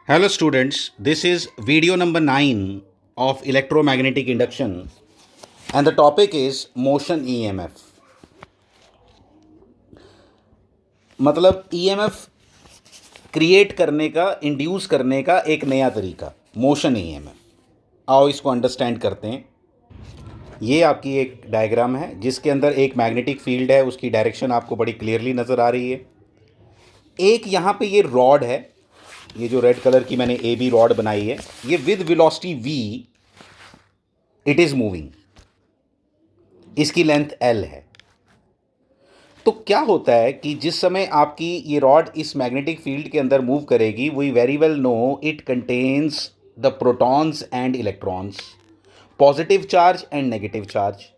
Hello students, this is video number 9 of electromagnetic induction and the topic is motion EMF. मतलब EMF create करने का, induce करने का एक नया तरीका, मोशन EMF। आओ इसको अंडरस्टैंड करते हैं। ये आपकी एक डायग्राम है जिसके अंदर एक मैग्नेटिक फील्ड है, उसकी डायरेक्शन आपको बड़ी क्लियरली नज़र आ रही है। एक यहाँ पे ये रॉड है, ये जो रेड कलर की मैंने ए बी रॉड बनाई है, ये with velocity v it is moving, इसकी लेंथ l है। तो क्या होता है कि जिस समय आपकी ये रॉड इस मैग्नेटिक फील्ड के अंदर मूव करेगी, we very well know it contains the protons and electrons, positive charge and negative charge.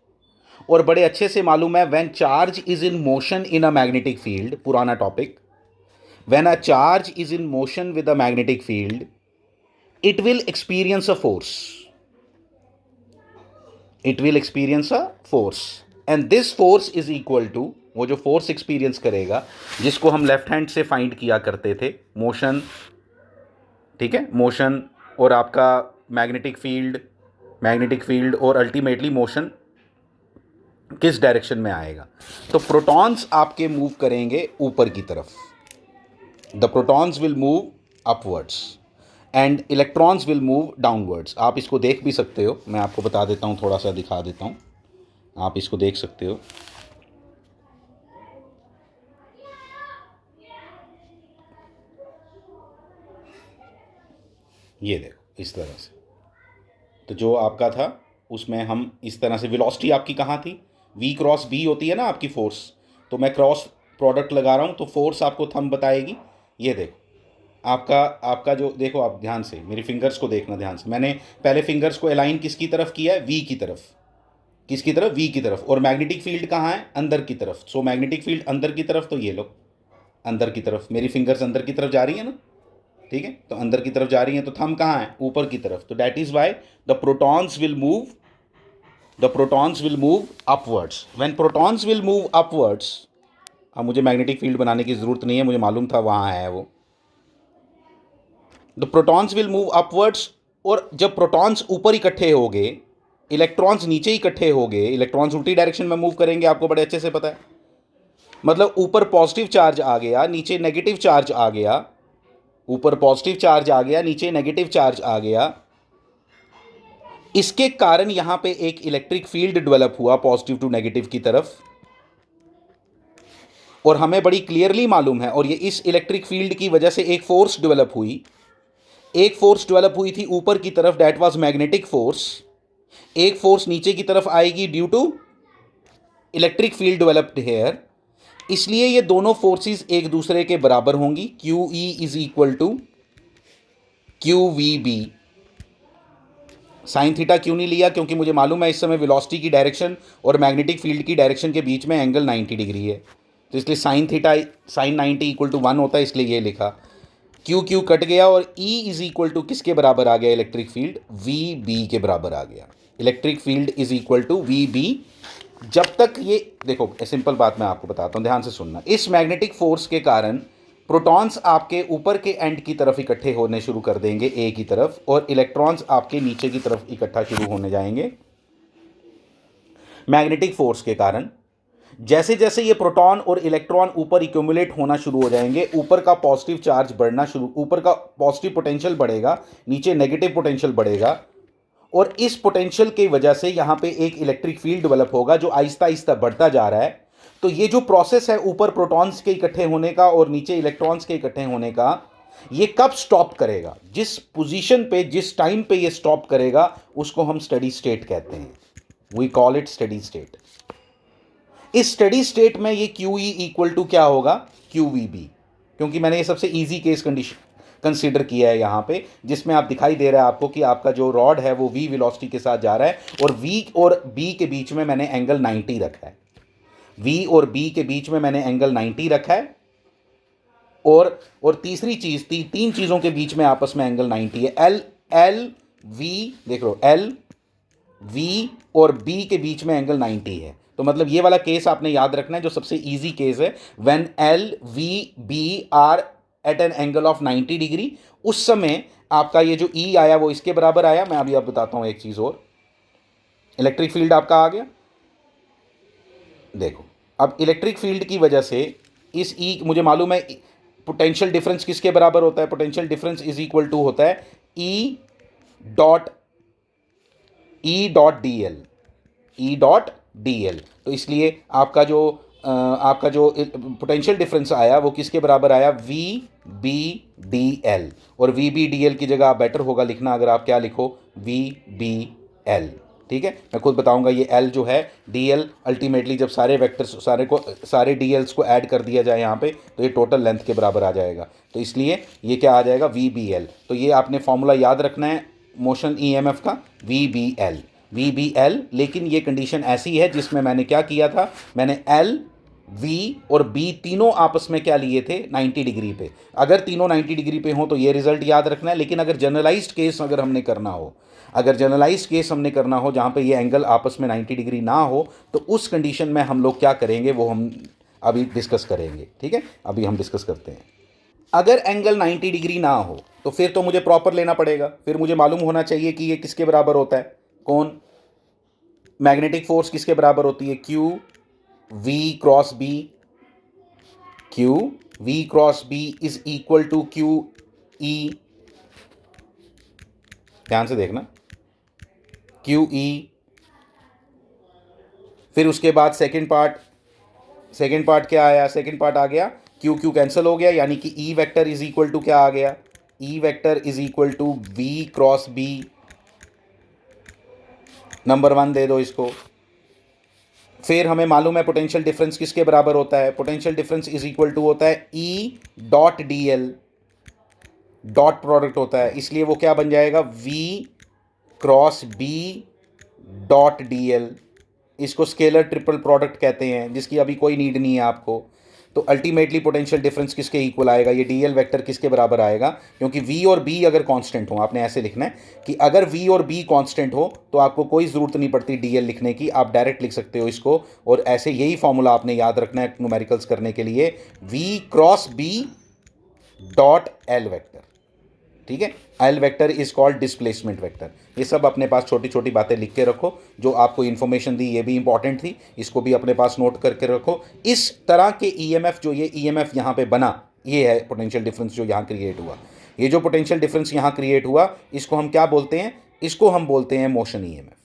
और बड़े अच्छे से मालूम है when charge is in motion in a magnetic field, पुराना topic, when a charge is in motion with a magnetic field, it will experience a force. It will experience a force. And this force is equal to, वो जो force experience करेगा, जिसको हम left hand से find किया करते थे, motion, ठीक है, मोशन और आपका मैग्नेटिक फील्ड और अल्टीमेटली मोशन किस डायरेक्शन में आएगा। तो प्रोटॉन्स आपके मूव करेंगे ऊपर की तरफ, the protons will move upwards and electrons will move downwards। आप इसको देख भी सकते हो, मैं आपको बता देता हूँ, थोड़ा सा दिखा देता हूँ, आप इसको देख सकते हो। ये देखो इस तरह से। तो जो आपका था उसमें हम इस तरह से, वेलोसिटी आपकी कहाँ थी, v क्रॉस b होती है ना आपकी फोर्स, तो मैं क्रॉस प्रोडक्ट लगा रहा हूँ तो फोर्स आपको थंब बताएगी। ये देखो आपका जो, देखो आप ध्यान से मेरी फिंगर्स को देखना ध्यान से, मैंने पहले फिंगर्स को अलाइन किसकी तरफ किया है, वी की तरफ, किसकी तरफ, वी की तरफ। और मैग्नेटिक फील्ड कहाँ है, अंदर की तरफ। सो मैग्नेटिक फील्ड अंदर की तरफ, तो ये लो अंदर की तरफ, मेरी फिंगर्स अंदर की तरफ जा रही है ना, ठीक है, तो अंदर की तरफ जा रही हैं। तो थंब कहाँ है, ऊपर की तरफ। तो that is why the protons will move upwards. When protons will move upwards, अब मुझे मैग्नेटिक फील्ड बनाने की ज़रूरत नहीं है, मुझे मालूम था वहाँ है वो। The protons will move upwards, और जब प्रोटॉन्स ऊपर इकट्ठे हो गए, इलेक्ट्रॉन्स नीचे इकट्ठे हो गए, इलेक्ट्रॉन्स उल्टी डायरेक्शन में मूव करेंगे, आपको बड़े अच्छे से पता है। मतलब ऊपर पॉजिटिव चार्ज आ गया, नीचे नेगेटिव चार्ज आ गया, ऊपर पॉजिटिव चार्ज आ गया, नीचे नेगेटिव चार्ज आ गया। इसके कारण यहां पे एक इलेक्ट्रिक फील्ड डेवलप हुआ पॉजिटिव टू नेगेटिव की तरफ, और हमें बड़ी क्लियरली मालूम है। और ये इस इलेक्ट्रिक फील्ड की वजह से एक फोर्स डेवलप हुई, एक फोर्स डेवलप हुई थी ऊपर की तरफ, दैट वाज मैग्नेटिक फोर्स। एक फोर्स नीचे की तरफ आएगी due to electric field developed here. इसलिए ये दोनों फोर्सेस एक दूसरे के बराबर होंगी, q e is equal to q v B. Sine theta क्यों नहीं लिया, क्योंकि मुझे मालूम है इस समय वेलोसिटी की डायरेक्शन और मैग्नेटिक फील्ड की डायरेक्शन के बीच में एंगल 90 डिग्री है, तो इसलिए साइन 90 इक्वल टू 1 होता है, इसलिए ये लिखा। क्यू क्यू कट गया और E इज इक्वल टू किसके बराबर आ गया, इलेक्ट्रिक फील्ड वी बी के बराबर आ गया। Electric field is equal to v b. जब तक ये देखो, सिंपल बात मैं आपको बताता हूँ, ध्यान से सुनना। इस मैग्नेटिक फोर्स के कारण प्रोटॉन्स आपके ऊपर के एंड की तरफ इकट्ठे होने शुरू कर देंगे, ए की तरफ, और इलेक्ट्रॉन्स आपके नीचे की तरफ इकट्ठा शुरू होने जाएंगे मैग्नेटिक फोर्स के कारण। जैसे जैसे ये प्रोटॉन और इलेक्ट्रॉन ऊपर इक्यूमुलेट होना शुरू हो जाएंगे, ऊपर का पॉजिटिव चार्ज बढ़ना शुरू, ऊपर का पॉजिटिव पोटेंशियल बढ़ेगा, नीचे नेगेटिव पोटेंशियल बढ़ेगा, और इस पोटेंशियल की वजह से यहाँ पे एक इलेक्ट्रिक फील्ड डेवलप होगा जो आहिस्ता आहिस्ता बढ़ता जा रहा है। तो ये जो प्रोसेस है ऊपर प्रोटॉन्स के इकट्ठे होने का और नीचे इलेक्ट्रॉन्स के इकट्ठे होने का, ये कब स्टॉप करेगा, जिस पोजीशन पे, जिस टाइम पे ये स्टॉप करेगा, उसको हम स्टेडी स्टेट कहते हैं। We call it steady state. इस स्टेडी स्टेट में ये क्यू ई इक्वल टू क्या होगा, क्यू वी बी, क्योंकि मैंने ये सबसे इजी केस कंडीशन कंसीडर किया है यहाँ पे, जिसमें आप दिखाई दे रहा है आपको कि आपका जो रॉड है वो v वेलोसिटी के साथ जा रहा है, और v और b के बीच में मैंने एंगल 90 रखा है। v और b के बीच में मैंने एंगल 90 रखा है, और तीसरी चीज, तीन चीजों के बीच में आपस में एंगल 90 है। l v, देख लो, l v और b के बीच में एंगल 90 है। तो मतलब ये वाला केस आपने याद रखना है, जो सबसे इजी केस है, when l v b are at an angle of 90 degree, उस समय आपका ये जो ई आया वो इसके बराबर आया। मैं अभी आप बताता हूँ एक चीज़ और, इलेक्ट्रिक फील्ड आपका आ गया। देखो अब इलेक्ट्रिक फील्ड की वजह से इस ई, मुझे मालूम है पोटेंशियल डिफरेंस किसके बराबर होता है, potential difference is equal to होता है dot d l, dot d l. तो इसलिए आपका जो पोटेंशियल डिफरेंस आया वो किसके बराबर आया, वी बी डी एल। और वी बी डी एल की जगह आप बेटर होगा लिखना अगर आप क्या लिखो, वी बी एल। ठीक है, मैं खुद बताऊंगा ये एल जो है डी एल, अल्टीमेटली जब सारे वेक्टर्स सारे डी एल्स को ऐड कर दिया जाए यहाँ पे तो ये टोटल लेंथ के बराबर आ जाएगा। तो इसलिए ये क्या आ जाएगा, वी बी एल। तो ये आपने फॉर्मूला याद रखना है मोशन ईएमएफ का, वी बी एल। लेकिन ये कंडीशन ऐसी है जिसमें मैंने क्या किया था, मैंने एल, वी और बी तीनों आपस में क्या लिए थे, 90 डिग्री पे। अगर तीनों 90 डिग्री पे हो तो ये रिजल्ट याद रखना है। लेकिन अगर जनरलाइज्ड केस अगर हमने करना हो, जहाँ पे ये एंगल आपस में 90 डिग्री ना हो, तो उस कंडीशन में हम लोग क्या करेंगे वो हम अभी डिस्कस करेंगे। ठीक है, अभी हम डिस्कस करते हैं। अगर एंगल 90 डिग्री ना हो तो फिर तो मुझे प्रॉपर लेना पड़ेगा, फिर मुझे मालूम होना चाहिए कि ये किसके बराबर होता है, कौन, मैग्नेटिक फोर्स किसके बराबर होती है, q v cross b. Q v cross B is equal to q e, ध्यान से देखना, क्यू ई। फिर उसके बाद सेकंड पार्ट क्या आया, सेकंड पार्ट आ गया क्यू क्यू कैंसिल हो गया, यानी कि e vector is equal to क्या आ गया, e vector is equal to v cross b. Number 1 दे दो इसको। फिर हमें मालूम है पोटेंशियल डिफरेंस किसके बराबर होता है, potential difference is equal to होता है e dot d l, dot product होता है, इसलिए वो क्या बन जाएगा, v cross b dot d l. इसको स्केलर ट्रिपल प्रोडक्ट कहते हैं, जिसकी अभी कोई नीड नहीं है आपको। तो अल्टीमेटली पोटेंशियल डिफरेंस किसके इक्वल आएगा, ये डी एल वैक्टर किसके बराबर आएगा, क्योंकि वी और बी अगर कांस्टेंट हो, आपने ऐसे लिखना है कि अगर वी और बी कांस्टेंट हो तो आपको कोई ज़रूरत नहीं पड़ती डी एल लिखने की, आप डायरेक्ट लिख सकते हो इसको। और ऐसे यही फॉर्मूला आपने याद रखना है न्यूमेरिकल्स करने के लिए, v cross b dot l vector. ठीक है, l vector is called displacement vector. ये सब अपने पास छोटी छोटी बातें लिख के रखो, जो आपको इन्फॉर्मेशन दी ये भी इंपॉर्टेंट थी, इसको भी अपने पास नोट करके रखो। इस तरह के ईएमएफ, जो ये ईएमएफ यहाँ पे बना, ये है पोटेंशियल डिफरेंस जो यहाँ क्रिएट हुआ। ये जो पोटेंशियल डिफरेंस यहाँ क्रिएट हुआ इसको हम क्या बोलते हैं, इसको हम बोलते हैं मोशन ईएमएफ।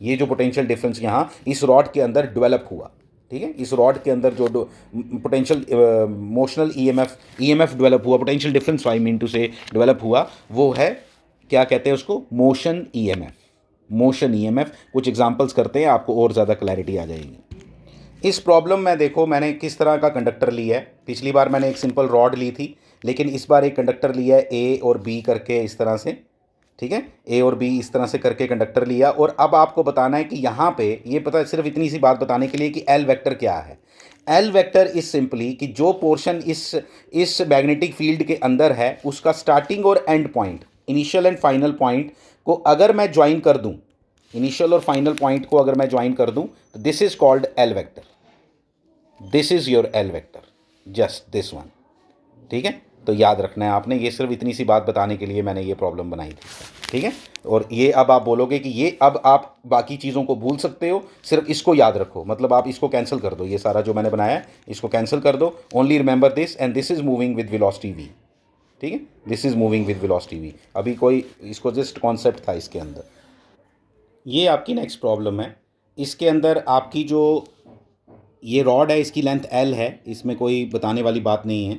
ये जो पोटेंशियल डिफरेंस यहाँ इस रॉड के अंदर डेवलप हुआ, ठीक है, इस रॉड के अंदर जो पोटेंशियल मोशनल ईएमएफ डेवलप हुआ, potential difference I mean to से डेवलप हुआ, वो है क्या कहते हैं उसको, मोशन ईएमएफ। कुछ एग्जांपल्स करते हैं, आपको और ज़्यादा क्लैरिटी आ जाएगी। इस प्रॉब्लम में देखो मैंने किस तरह का कंडक्टर लिया है। पिछली बार मैंने एक सिंपल रॉड ली थी, लेकिन इस बार एक कंडक्टर लिया है ए और बी करके इस तरह से, ठीक है, ए और बी इस तरह से करके कंडक्टर लिया। और अब आपको बताना है कि यहाँ पे ये पता, सिर्फ इतनी सी बात बताने के लिए कि एल वेक्टर क्या है। एल वेक्टर इज सिंपली कि जो पोर्शन इस मैग्नेटिक फील्ड के अंदर है उसका स्टार्टिंग और and point, initial and final point को अगर मैं ज्वाइन कर दूं, इनिशियल और फाइनल पॉइंट को अगर मैं ज्वाइन कर दूं तो this is called L vector, this is your L vector, just this one. ठीक है, तो याद रखना है आपने, ये सिर्फ इतनी सी बात बताने के लिए मैंने ये प्रॉब्लम बनाई थी। ठीक है, और ये अब आप बोलोगे कि ये अब आप बाकी चीज़ों को भूल सकते हो, सिर्फ इसको याद रखो, मतलब आप इसको कैंसिल कर दो, ये सारा जो मैंने बनाया है इसको कैंसिल कर दो। Only remember this, and this is moving with velocity V. ठीक है, this is moving with velocity V. अभी कोई इसको जस्ट कॉन्सेप्ट था इसके अंदर। ये आपकी नेक्स्ट प्रॉब्लम है। इसके अंदर आपकी जो ये रॉड है इसकी लेंथ एल है, इसमें कोई बताने वाली बात नहीं है,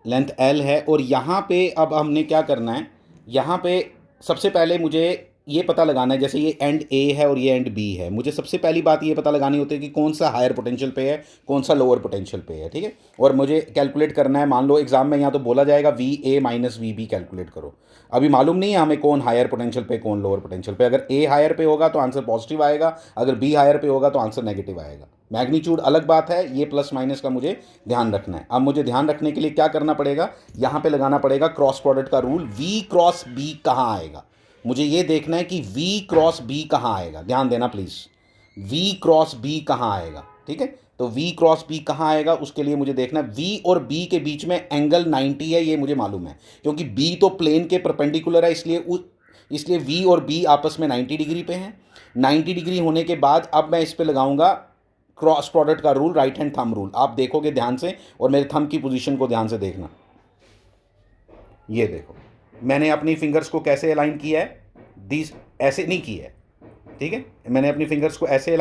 लेंथ एल है। और यहाँ पे अब हमने क्या करना है, यहाँ पे सबसे पहले मुझे ये पता लगाना है, जैसे ये एंड ए है और ये एंड बी है, मुझे सबसे पहली बात ये पता लगानी होती है कि कौन सा हायर पोटेंशियल पे है, कौन सा लोअर पोटेंशियल पे है। ठीक है, और मुझे कैलकुलेट करना है, मान लो एग्जाम में यहाँ तो बोला जाएगा V A minus V B calculate करो। अभी मालूम नहीं है हमें कौन हायर पोटेंशियल पे कौन लोअर पोटेंशियल पे। अगर ए हायर पे होगा तो आंसर पॉजिटिव आएगा, अगर बी हायर पे होगा तो आंसर नेगेटिव आएगा। मैग्नीट्यूड अलग बात है, ये प्लस माइनस का मुझे ध्यान रखना है। अब मुझे ध्यान रखने के लिए क्या करना पड़ेगा, यहाँ पे लगाना पड़ेगा क्रॉस प्रोडक्ट का रूल, वी क्रॉस बी कहाँ आएगा। मुझे ये देखना है कि वी क्रॉस बी कहाँ आएगा, ध्यान देना प्लीज़, वी क्रॉस बी कहाँ आएगा। ठीक है, तो V क्रॉस B कहाँ आएगा उसके लिए मुझे देखना है। V और B के बीच में एंगल 90 है, ये मुझे मालूम है क्योंकि B तो प्लेन के परपेंडिकुलर है, इसलिए V और B आपस में 90 डिग्री पे हैं। 90 डिग्री होने के बाद अब मैं इस पे लगाऊंगा क्रॉस प्रोडक्ट का rule, right hand thumb rule. आप देखोगे ध्यान से और मेरे थंब की पोजीशन को ध्यान से देखना। ये देखो मैंने अपनी फिंगर्स को कैसे अलाइन किया है, दिस ऐसे नहीं किया है, ठीक है। मैंने अपनी फिंगर्स को ऐसे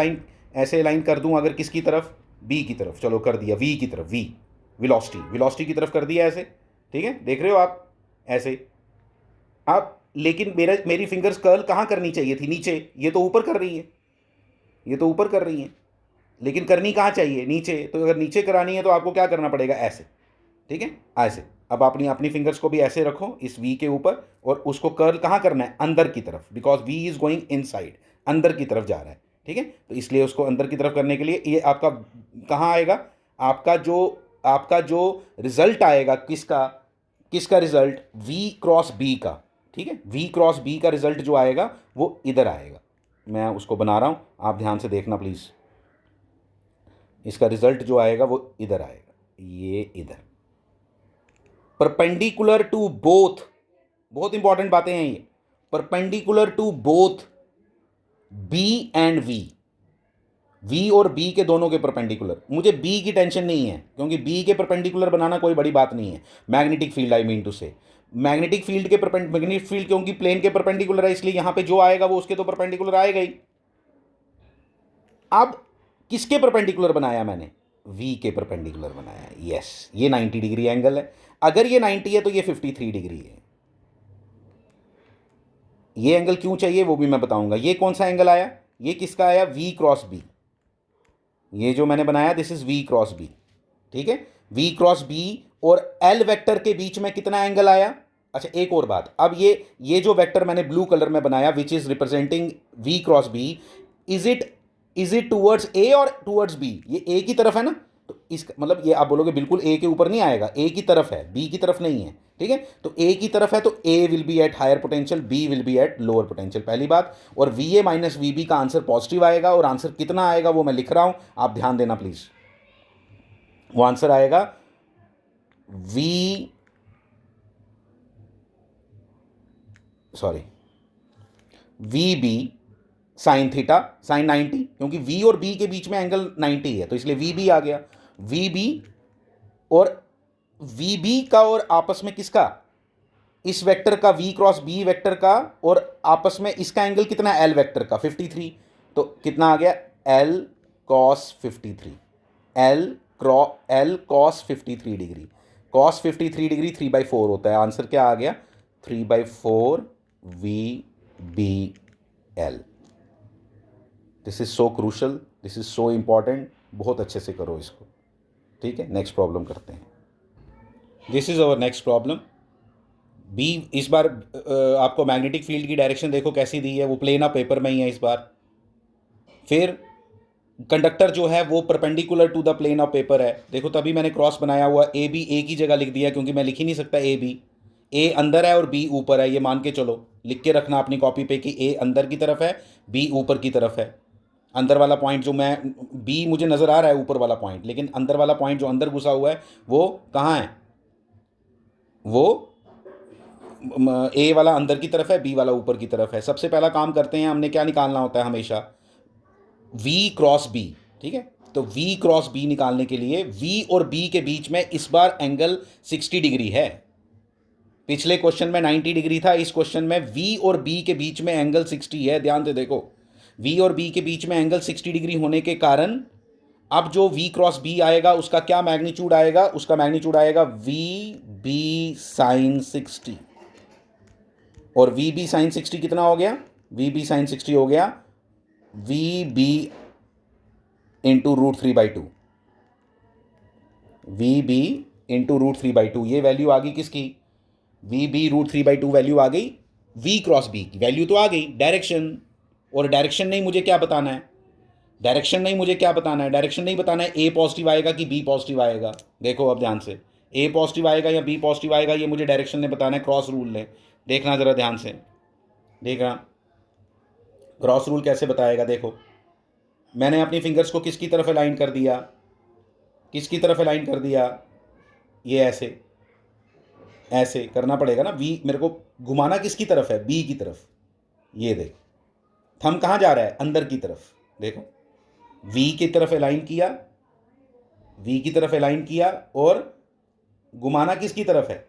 अलाइन कर दूं अगर किसकी तरफ, बी की तरफ, चलो कर दिया, वी की तरफ, वी वेलोसिटी की तरफ कर दिया ऐसे, ठीक है, देख रहे हो आप ऐसे। अब लेकिन मेरी फिंगर्स कर्ल कहाँ करनी चाहिए थी, नीचे, ये तो ऊपर कर रही है, ये तो ऊपर कर रही है, लेकिन करनी कहाँ चाहिए, नीचे। तो अगर नीचे करानी है तो आपको क्या करना पड़ेगा, ऐसे, ठीक है, ऐसे। अब अपनी अपनी फिंगर्स को भी ऐसे रखो इस वी के ऊपर और उसको कर्ल कहाँ करना है, अंदर की तरफ, because V is going inside, अंदर की तरफ जा रहा है, ठीक है। तो इसलिए उसको अंदर की तरफ करने के लिए ये आपका कहाँ आएगा, आपका जो रिजल्ट आएगा, किसका रिजल्ट, वी क्रॉस बी का, ठीक है। वी क्रॉस बी का रिजल्ट जो आएगा वो इधर आएगा। मैं उसको बना रहा हूँ, आप ध्यान से देखना प्लीज़। इसका रिजल्ट जो आएगा वो इधर आएगा, ये इधर, परपेंडिकुलर टू बोथ, बहुत इंपॉर्टेंट बातें हैं ये, perpendicular to both B and V और बी के दोनों के परपेंडिकुलर। मुझे बी की टेंशन नहीं है क्योंकि बी के परपेंडिकुलर बनाना कोई बड़ी बात नहीं है। Magnetic field, I mean to say, magnetic field क्योंकि प्लेन के परपेंडिकुलर है, इसलिए यहां पे जो आएगा वो उसके तो परपेंडिकुलर आएगा ही। अब किसके परपेंडिकुलर बनाया मैंने, वी के परपेंडिकुलर बनाया, यस। ये 90 डिग्री एंगल है, अगर ये 90 है तो ये 53 डिग्री है। ये एंगल क्यों चाहिए वो भी मैं बताऊंगा। ये कौन सा एंगल आया, ये किसका आया, वी क्रॉस बी। ये जो मैंने बनाया this is V cross B, ठीक है। वी क्रॉस बी और एल वेक्टर के बीच में कितना एंगल आया। अच्छा एक और बात, अब ये जो वेक्टर मैंने ब्लू कलर में बनाया which is representing V cross B, is it towards A और टूवर्ड्स बी, ये ए की तरफ है ना, तो इस मतलब ये आप बोलोगे बिल्कुल ए के ऊपर नहीं आएगा, ए की तरफ है, बी की तरफ नहीं है, ठीक है। तो ए की तरफ है तो A will be at higher potential, B will be at lower potential, पहली बात। और V A minus V B का आंसर पॉजिटिव आएगा, और आंसर कितना आएगा वो मैं लिख रहा हूं, आप ध्यान देना प्लीज। वो आंसर आएगा V B sine theta sine 90, क्योंकि वी और बी के बीच में एंगल 90 है तो इसलिए वी बी आ गया। वी बी और वी बी का और आपस में किसका, इस वेक्टर का, वी क्रॉस बी वेक्टर का, और आपस में इसका एंगल कितना है, एल वेक्टर का 53। तो कितना आ गया, L cos 53, L cos 53 degree, cos 53 degree 3/4 होता है। आंसर क्या आ गया, 3/4 V B L. This is so crucial, this is so important, बहुत अच्छे से करो इसको, ठीक है। नेक्स्ट प्रॉब्लम करते हैं। This is our next problem. B, इस बार आपको मैग्नेटिक फील्ड की डायरेक्शन देखो कैसी दी है, वो प्लेन ऑफ पेपर में ही है इस बार। फिर कंडक्टर जो है वो perpendicular to the plane of paper है, देखो तभी मैंने क्रॉस बनाया हुआ, ए बी ए की जगह लिख दिया क्योंकि मैं लिख ही नहीं सकता ए बी, ए अंदर है और बी ऊपर है, ये मान के चलो, लिख के रखना अपनी कॉपी पे कि ए अंदर की तरफ है, बी ऊपर की तरफ है। अंदर वाला पॉइंट जो मैं, बी मुझे नज़र आ रहा है ऊपर वाला पॉइंट, लेकिन अंदर वाला पॉइंट जो अंदर घुसा हुआ है वो कहाँ है, वो ए वाला अंदर की तरफ है, बी वाला ऊपर की तरफ है। सबसे पहला काम करते हैं, हमने क्या निकालना होता है हमेशा, वी क्रॉस बी, ठीक है। तो वी क्रॉस बी निकालने के लिए वी और बी के बीच में इस बार एंगल 60 डिग्री है। पिछले क्वेश्चन में 90 डिग्री था, इस क्वेश्चन में वी और बी के बीच में एंगल 60 है, ध्यान से देखो। वी और बी के बीच में एंगल 60 डिग्री होने के कारण अब जो वी क्रॉस बी आएगा उसका क्या मैग्नीट्यूड आएगा, उसका मैग्नीट्यूड आएगा वी बी साइन 60। और वी बी साइन 60 कितना हो गया, वी बी साइन 60 हो गया V B into √3/2, V B into √3/2। ये वैल्यू आ गई किसकी, वी बी √3/2 वैल्यू आ गई वी क्रॉस बी की, वैल्यू तो आ गई, डायरेक्शन। और डायरेक्शन नहीं मुझे क्या बताना है, डायरेक्शन नहीं बताना है ए पॉजिटिव आएगा कि बी पॉजिटिव आएगा। देखो अब ध्यान से, ए पॉजिटिव आएगा या बी पॉजिटिव आएगा ये मुझे डायरेक्शन ने बताना है, क्रॉस रूल ने। देखना ज़रा ध्यान से, देखना क्रॉस रूल कैसे बताएगा। देखो मैंने अपनी फिंगर्स को किसकी तरफ अलाइन कर दिया, किसकी तरफ अलाइन कर दिया, ये ऐसे ऐसे करना पड़ेगा ना, वी मेरे को घुमाना किसकी तरफ है, बी की तरफ। ये देख थंब कहाँ जा रहा है, अंदर की तरफ। देखो वी की तरफ अलाइन किया, वी की तरफ अलाइन किया, और घुमाना किसकी तरफ है,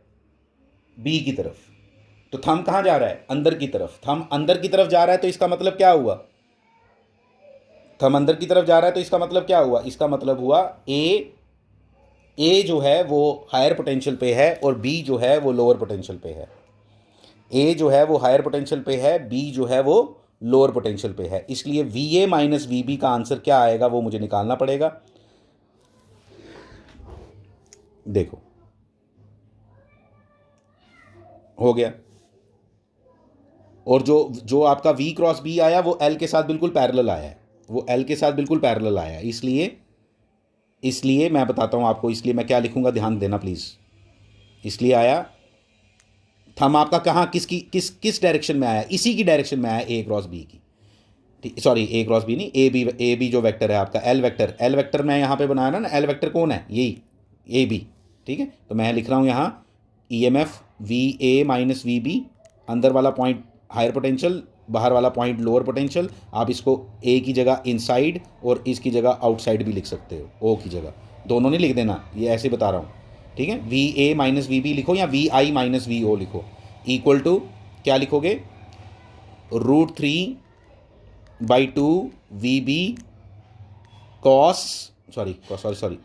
बी की तरफ। तो थंब कहाँ जा रहा है, अंदर की तरफ। थंब अंदर की तरफ जा रहा है तो इसका मतलब क्या हुआ, थंब अंदर की तरफ जा रहा है तो इसका मतलब क्या हुआ, इसका मतलब हुआ ए जो है वो हायर पोटेंशियल पे है और बी जो है वो लोअर पोटेंशियल पे है। ए जो है वो हायर पोटेंशियल पे है, बी जो है वो लोअर पोटेंशियल पे है। इसलिए V A minus V B का आंसर क्या आएगा वो मुझे निकालना पड़ेगा। देखो हो गया। और जो जो आपका v क्रॉस b आया वो l के साथ बिल्कुल पैरेलल आया है, वो l के साथ बिल्कुल पैरेलल आया है। इसलिए मैं बताता हूँ आपको, इसलिए मैं क्या लिखूंगा, ध्यान देना प्लीज़। इसलिए आया थंब आपका कहाँ, किस डायरेक्शन में आया, इसी की डायरेक्शन में आया, ए क्रॉस बी की। सॉरी ए क्रॉस बी नहीं, ए बी जो वेक्टर है आपका, एल वेक्टर मैं यहाँ पे बनाया ना, एल वेक्टर कौन है, यही ए बी। ठीक है, तो मैं लिख रहा हूँ यहाँ EMF V A minus V B, अंदर वाला पॉइंट हायर पोटेंशियल, बाहर वाला पॉइंट लोअर पोटेंशियल। आप इसको ए की जगह इनसाइड और इसकी जगह आउटसाइड भी लिख सकते हो, ओ की जगह। दोनों नहीं लिख देना, ये ऐसे बता रहा हूँ। ठीक है, V A minus V B लिखो या V I minus V O लिखो, इक्वल टू क्या लिखोगे, √3/2 V B cos sorry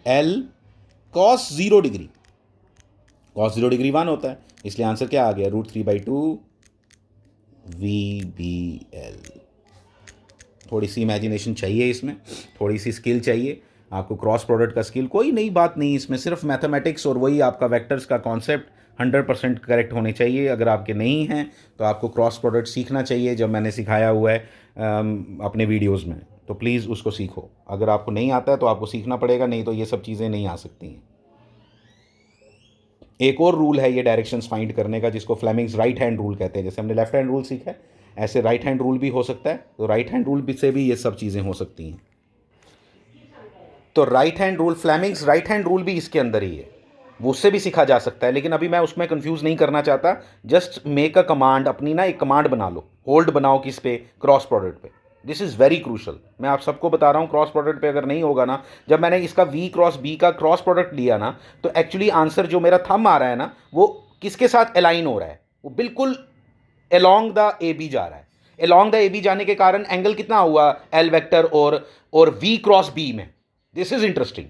L cos 0 degree. Cos 0 degree 1 होता है, इसलिए आंसर क्या आ गया, √3/2 VBL। थोड़ी सी इमेजिनेशन चाहिए इसमें, थोड़ी सी स्किल चाहिए आपको, क्रॉस प्रोडक्ट का स्किल। कोई नई बात नहीं इसमें, सिर्फ मैथमेटिक्स और वही आपका वेक्टर्स का कॉन्सेप्ट 100% करेक्ट होने चाहिए। अगर आपके नहीं हैं तो आपको क्रॉस प्रोडक्ट सीखना चाहिए, जब मैंने सिखाया हुआ है अपने वीडियोज़ में, तो प्लीज़ उसको सीखो। अगर आपको नहीं आता है तो आपको सीखना पड़ेगा, नहीं तो ये सब चीज़ें नहीं आ सकती हैं। एक और रूल है ये डायरेक्शंस फाइंड करने का, जिसको फ्लेमिंग्स राइट हैंड रूल कहते हैं। जैसे हमने लेफ्ट हैंड रूल सीखा है, ऐसे राइट हैंड रूल भी हो सकता है, तो राइट हैंड रूल से भी ये सब चीज़ें हो सकती हैं। तो right hand rule, Fleming's right hand rule भी इसके अंदर ही है, वो उससे भी सीखा जा सकता है, लेकिन अभी मैं उसमें कंफ्यूज नहीं करना चाहता। जस्ट मेक अ कमांड, अपनी ना एक कमांड बना लो, होल्ड बनाओ किस पे, क्रॉस प्रोडक्ट पे। दिस इज़ वेरी क्रूशल, मैं आप सबको बता रहा हूँ। क्रॉस प्रोडक्ट पे अगर नहीं होगा ना, जब मैंने इसका वी क्रॉस बी का क्रॉस प्रोडक्ट लिया ना, तो एक्चुअली आंसर जो मेरा थंब आ रहा है ना, वो किसके साथ अलाइन हो रहा है, वो बिल्कुल अलोंग द ए बी जा रहा है। अलोंग द ए बी जाने के कारण एंगल कितना हुआ एल वेक्टर और वी क्रॉस बी में। This is interesting,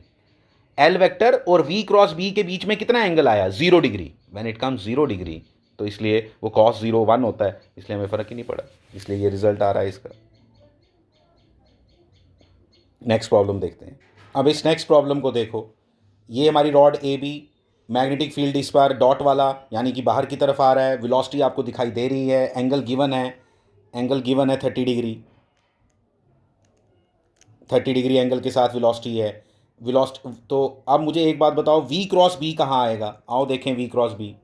L vector और वी क्रॉस बी के बीच में कितना एंगल आया, 0 degree. When it comes 0 degree, तो इसलिए वो cos 0 1 होता है, इसलिए हमें फ़र्क ही नहीं पड़ा, इसलिए ये रिजल्ट आ रहा है इसका। नेक्स्ट प्रॉब्लम देखते हैं। अब इस नेक्स्ट प्रॉब्लम को देखो, ये हमारी rod A B, magnetic field इस पर डॉट वाला यानी कि बाहर की तरफ आ रहा है, वेलोसिटी आपको दिखाई दे रही है, एंगल गिवन है, 30 डिग्री, 30 डिग्री एंगल के साथ वेलोसिटी है। तो अब मुझे एक बात बताओ, वी क्रॉस बी कहाँ आएगा, आओ देखें वी क्रॉस बी,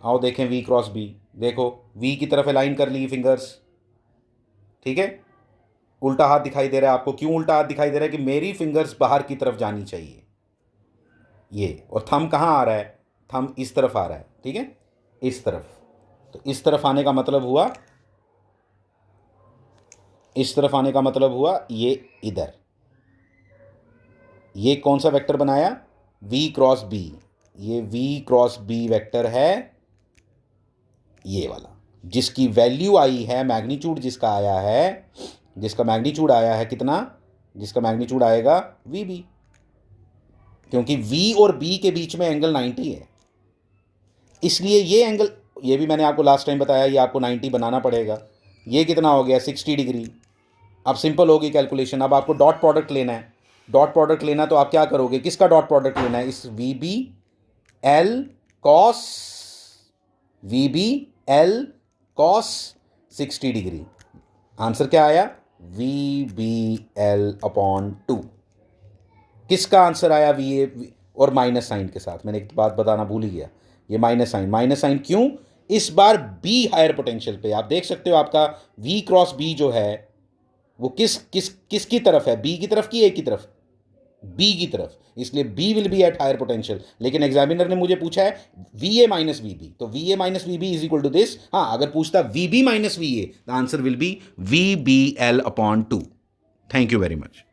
आओ देखें वी क्रॉस बी। देखो वी की तरफ अलाइन कर ली फिंगर्स, ठीक है, उल्टा हाथ दिखाई दे रहा है आपको। क्यों उल्टा हाथ दिखाई दे रहा है, कि मेरी फिंगर्स बाहर की तरफ जानी चाहिए ये, और थंब कहाँ आ रहा है, थंब इस तरफ आ रहा है, ठीक है, इस तरफ। तो इस तरफ आने का मतलब हुआ, इस तरफ आने का मतलब हुआ ये इधर। ये कौन सा वेक्टर बनाया, v क्रॉस बी, ये v क्रॉस बी वेक्टर है, ये वाला, जिसकी वैल्यू आई है, मैग्नीट्यूड जिसका आया है, जिसका मैग्नीट्यूड आया है कितना, जिसका मैग्नीट्यूड आएगा vb, क्योंकि v और b के बीच में एंगल 90 है, इसलिए ये एंगल, ये भी मैंने आपको लास्ट टाइम बताया, ये आपको 90 बनाना पड़ेगा। ये कितना हो गया, 60 डिग्री। अब सिंपल होगी कैलकुलेशन। अब आपको डॉट प्रोडक्ट लेना है, डॉट प्रोडक्ट लेना, तो आप क्या करोगे, किसका डॉट प्रोडक्ट लेना है, इस V B L cos, V B L cos 60 degree. Answer क्या आया, वी बी एल अपॉन 2। किसका आंसर आया, वी ए और माइनस साइन के साथ। मैंने एक बात बताना भूल ही गया, ये माइनस साइन क्यों, इस बार बी हायर पोटेंशियल पे। आप देख सकते हो आपका वी क्रॉस बी जो है वो किसकी तरफ है, बी की तरफ की ए की तरफ, बी की तरफ, इसलिए B will be at higher potential. लेकिन एग्जामिनर ने मुझे पूछा है V A minus V B, तो V A minus V B is equal to this. हाँ, अगर पूछता V B minus V A, the answer will be V B l upon 2। Thank you very much.